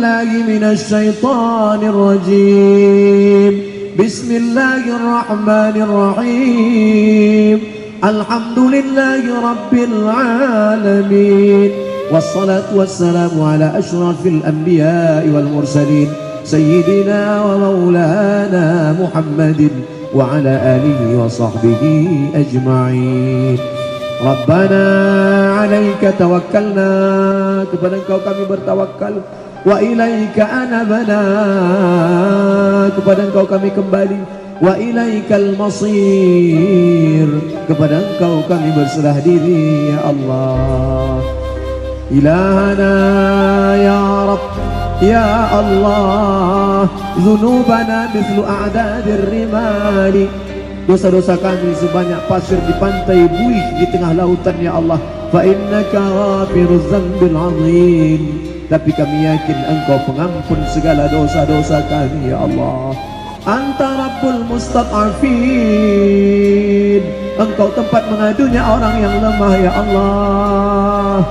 بالله من الشيطان الرجيم. بسم الله الرحمن الرحيم. الحمد لله رب العالمين، والصلاة والسلام على أشرف الأنبياء والمرسلين سيدنا ومولانا محمد وعلى آله وصحبه أجمعين. Rabbana alaika tawakkalna, kepada Engkau kami bertawakal, wa ilaika anabana, kepada Engkau kami kembali, wa ilaikal masir, kepada Engkau kami berserah diri ya Allah. Ilahana ya Rabb ya Allah, dzunubana mithlu a'dadir rimali, dosa-dosa kami sebanyak pasir di pantai, buih di tengah lautan ya Allah. Fa innaka ghafiruz dzambil azim, tapi kami yakin Engkau pengampun segala dosa-dosa kami ya Allah. Anta rabbul mustad'afin, Engkau tempat mengadunya orang yang lemah ya Allah.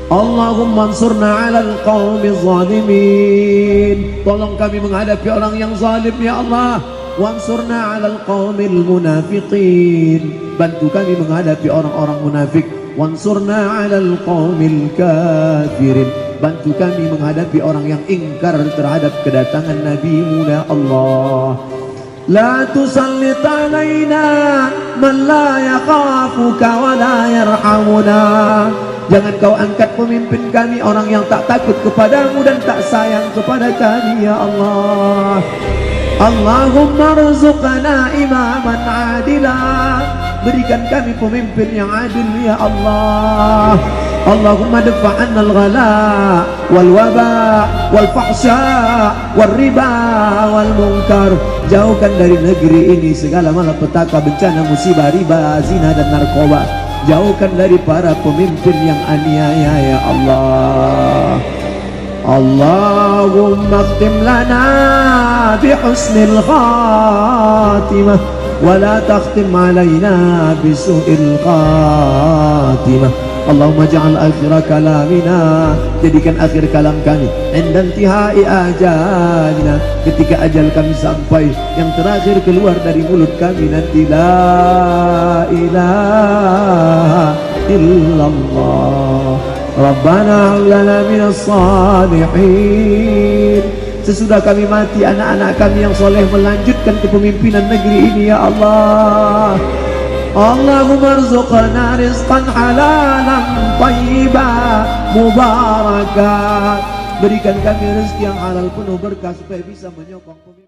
Allahumma ansurna 'alal qaumiz zalimin, tolong kami menghadapi orang yang zalim ya Allah. Wansurna 'alal qaumil munafiqin, bantu kami menghadapi orang-orang munafik. Wansurna 'alal qaumil kafirin, bantu kami menghadapi orang yang ingkar terhadap kedatangan Nabi-Mu ya Allah. La tusallit 'alaina man la yakhafuka wa la yarhamuna, jangan Kau angkat pemimpin kami orang yang tak takut kepadamu dan tak sayang kepada kami ya Allah. Allahumma rzuqna imaman adila, berikan kami pemimpin yang adil ya Allah. Allahumma dafa'anna al-ghala wal waba wal fahsya wal riba wal munkar, jauhkan dari negeri ini segala malapetaka, bencana, musibah, riba, zina dan narkoba. Jauhkan dari para pemimpin yang aniaya ya Allah. Allahumma khtim lana bihusnil khatimah wa la takhtim alaina bisu'il khatimah. Allahumma ja'al akhir kalamina, jadikan akhir kalam kami inda intihai ajalina, ketika ajal kami sampai, yang terakhir keluar dari mulut kami nanti la ilaha illallah. Rabbana lana minas salihin, sesudah kami mati anak-anak kami yang soleh melanjutkan kepemimpinan negeri ini ya Allah. Allahumma rzuqna rizqan halalan thayyiban mubarakan, berikan kami rezeki yang halal penuh berkah supaya bisa menyokong pemimpin.